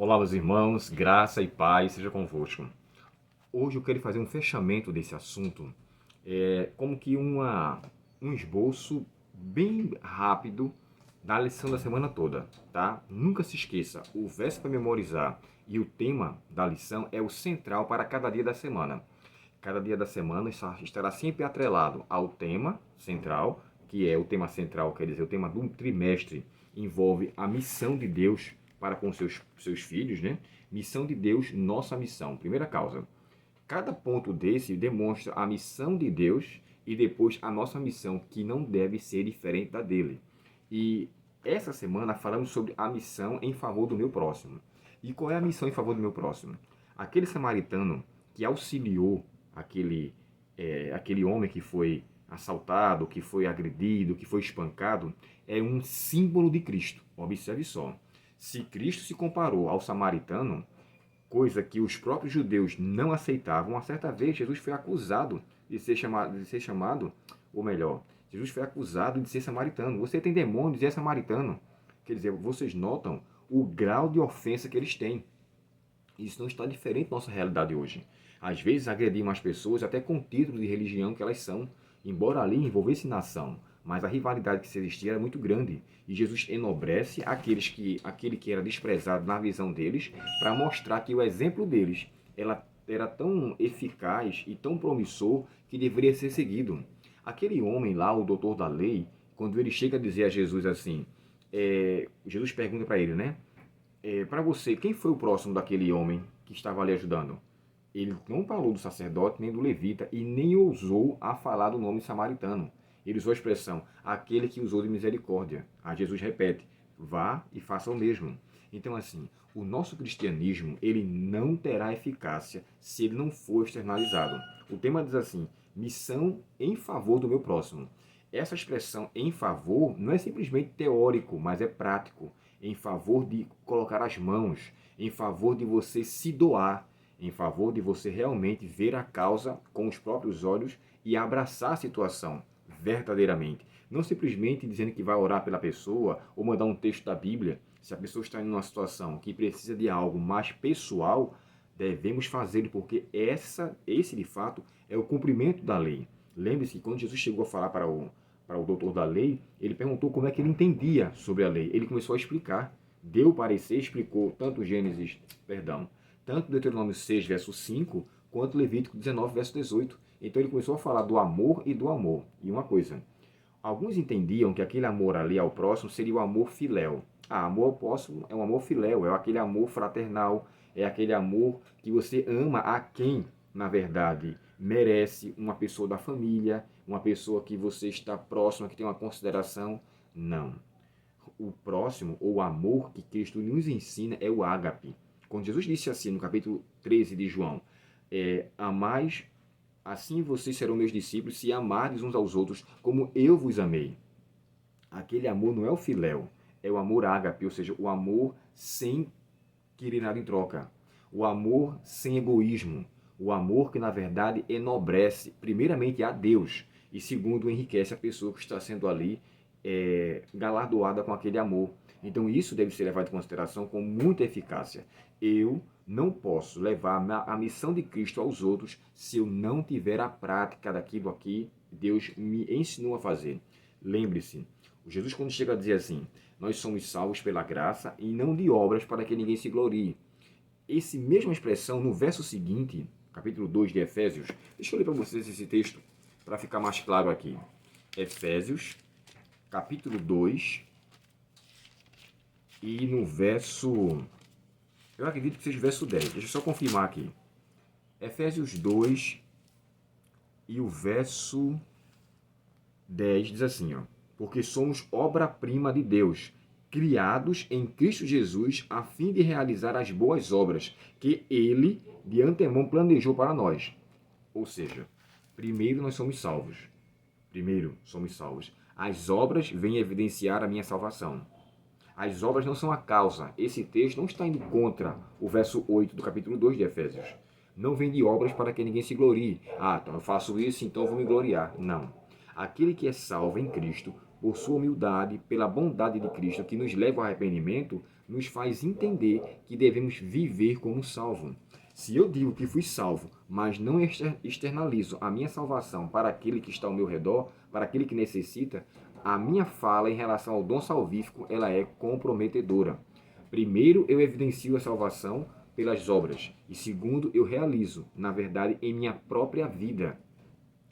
Olá, meus irmãos, graça e paz seja convosco. Hoje eu quero fazer um fechamento desse assunto, como que um esboço bem rápido da lição da semana toda, tá? Nunca se esqueça, o verso para memorizar e o tema da lição é o central para cada dia da semana. Cada dia da semana estará sempre atrelado ao tema central, que é o tema central, quer dizer, o tema do trimestre, envolve a missão de Deus para com seus filhos, né? Missão de Deus, nossa missão. Primeira causa. Cada ponto desse demonstra a missão de Deus e depois a nossa missão, que não deve ser diferente da dele. E essa semana falamos sobre a missão em favor do meu próximo. E qual é a missão em favor do meu próximo? Aquele samaritano que auxiliou aquele homem que foi assaltado, que foi agredido, que foi espancado, é um símbolo de Cristo. Observe só. Se Cristo se comparou ao samaritano, coisa que os próprios judeus não aceitavam, uma certa vez Jesus foi acusado de ser chamado, ou melhor, Jesus foi acusado de ser samaritano. Você tem demônios e é samaritano. Quer dizer, vocês notam o grau de ofensa que eles têm. Isso não está diferente da nossa realidade hoje. Às vezes agredimos as pessoas até com títulos de religião que elas são, embora ali envolvesse nação. Mas a rivalidade que se existia era muito grande. E Jesus enobrece aquele que era desprezado na visão deles, para mostrar que o exemplo deles era tão eficaz e tão promissor que deveria ser seguido. Aquele homem lá, o doutor da lei, quando ele chega a dizer a Jesus assim, Jesus pergunta para ele, né? Para você, quem foi o próximo daquele homem que estava ali ajudando? Ele não falou do sacerdote nem do levita e nem ousou a falar do nome samaritano. Ele usou a expressão, aquele que usou de misericórdia. Aí Jesus repete, vá e faça o mesmo. Então, assim, o nosso cristianismo, ele não terá eficácia se ele não for externalizado. O tema diz assim, missão em favor do meu próximo. Essa expressão em favor não é simplesmente teórico, mas é prático. Em favor de colocar as mãos, em favor de você se doar, em favor de você realmente ver a causa com os próprios olhos e abraçar a situação verdadeiramente. Não simplesmente dizendo que vai orar pela pessoa ou mandar um texto da Bíblia. Se a pessoa está em uma situação que precisa de algo mais pessoal, devemos fazer, porque esse de fato é o cumprimento da lei. Lembre-se que quando Jesus chegou a falar para o doutor da lei, ele perguntou como é que ele entendia sobre a lei. Ele começou a explicar, deu o parecer, explicou tanto Deuteronômio 6, verso 5, quanto Levítico 19, verso 18. Então ele começou a falar do amor e do amor. E uma coisa, alguns entendiam que aquele amor ali ao próximo seria o amor filéu. Amor ao próximo é um amor filéu, é aquele amor fraternal, é aquele amor que você ama a quem, na verdade, merece, uma pessoa da família, uma pessoa que você está próxima, que tem uma consideração. Não. O próximo, ou o amor que Cristo nos ensina, é o ágape. Quando Jesus disse assim, no capítulo 13 de João, amais, assim vocês serão meus discípulos, se amardes uns aos outros, como eu vos amei. Aquele amor não é o filéu, é o amor ágape, ou seja, o amor sem querer nada em troca. O amor sem egoísmo. O amor que, na verdade, enobrece, primeiramente, a Deus, e segundo, enriquece a pessoa que está sendo ali galardoada com aquele amor. Então isso deve ser levado em consideração com muita eficácia. Eu não posso levar a missão de Cristo aos outros se eu não tiver a prática daquilo aqui que Deus me ensinou a fazer. Lembre-se, Jesus quando chega a dizer assim, nós somos salvos pela graça e não de obras para que ninguém se glorie. Essa mesma expressão no verso seguinte, capítulo 2 de Efésios, deixa eu ler para vocês esse texto para ficar mais claro aqui. Efésios, capítulo 2, e no verso, eu acredito que seja o verso 10, deixa eu só confirmar aqui. Efésios 2 e o verso 10 diz assim, ó, porque somos obra-prima de Deus, criados em Cristo Jesus a fim de realizar as boas obras que Ele de antemão planejou para nós. Ou seja, primeiro nós somos salvos. Primeiro somos salvos. As obras vêm evidenciar a minha salvação. As obras não são a causa. Esse texto não está indo contra o verso 8 do capítulo 2 de Efésios. Não vem de obras para que ninguém se glorie. Então eu faço isso, então eu vou me gloriar. Não. Aquele que é salvo em Cristo por sua humildade, pela bondade de Cristo, que nos leva ao arrependimento, nos faz entender que devemos viver como salvo. Se eu digo que fui salvo, mas não externalizo a minha salvação para aquele que está ao meu redor, para aquele que necessita, a minha fala em relação ao dom salvífico, ela é comprometedora. Primeiro, eu evidencio a salvação pelas obras. E segundo, eu realizo, na verdade, em minha própria vida,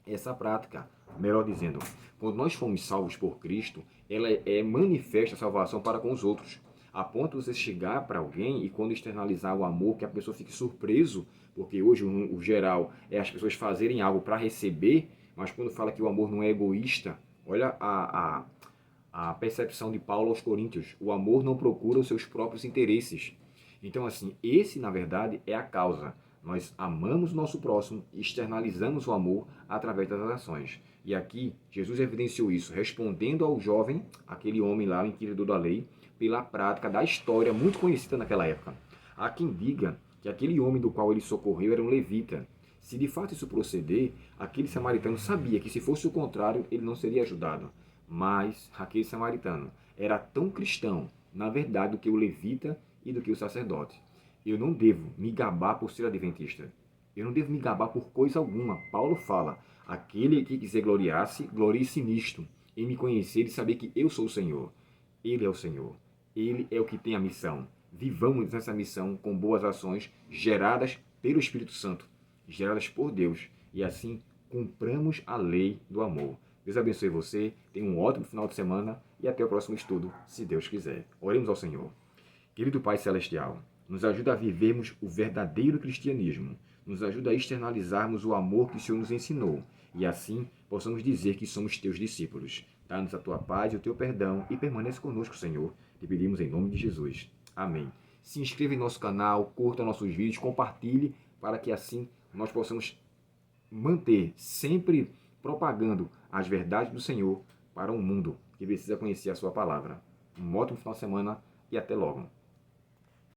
essa prática. Melhor dizendo, quando nós fomos salvos por Cristo, ela é manifesta a salvação para com os outros. A ponto de você chegar para alguém e quando externalizar o amor, que a pessoa fique surpreso, porque hoje o geral é as pessoas fazerem algo para receber, mas quando fala que o amor não é egoísta, olha a percepção de Paulo aos Coríntios. O amor não procura os seus próprios interesses. Então, assim, esse, na verdade, é a causa. Nós amamos o nosso próximo e externalizamos o amor através das ações. E aqui, Jesus evidenciou isso, respondendo ao jovem, aquele homem lá, o inquiridor da lei, pela prática da história muito conhecida naquela época. Há quem diga que aquele homem do qual ele socorreu era um levita. Se de fato isso proceder, aquele samaritano sabia que se fosse o contrário, ele não seria ajudado. Mas aquele samaritano era tão cristão, na verdade, do que o levita e do que o sacerdote. Eu não devo me gabar por ser adventista. Eu não devo me gabar por coisa alguma. Paulo fala, aquele que quiser gloriar-se, glorie-se nisto, em me conhecer e saber que eu sou o Senhor. Ele é o Senhor. Ele é o que tem a missão. Vivamos nessa missão com boas ações geradas pelo Espírito Santo, geradas por Deus. E assim, cumpramos a lei do amor. Deus abençoe você, tenha um ótimo final de semana e até o próximo estudo, se Deus quiser. Oremos ao Senhor. Querido Pai Celestial, nos ajuda a vivermos o verdadeiro cristianismo, nos ajuda a externalizarmos o amor que o Senhor nos ensinou e assim possamos dizer que somos teus discípulos. Dá-nos a tua paz e o teu perdão e permaneça conosco, Senhor. Te pedimos em nome de Jesus. Amém. Se inscreva em nosso canal, curta nossos vídeos, compartilhe para que assim nós possamos manter sempre propagando as verdades do Senhor para um mundo que precisa conhecer a sua palavra. Um ótimo final de semana e até logo.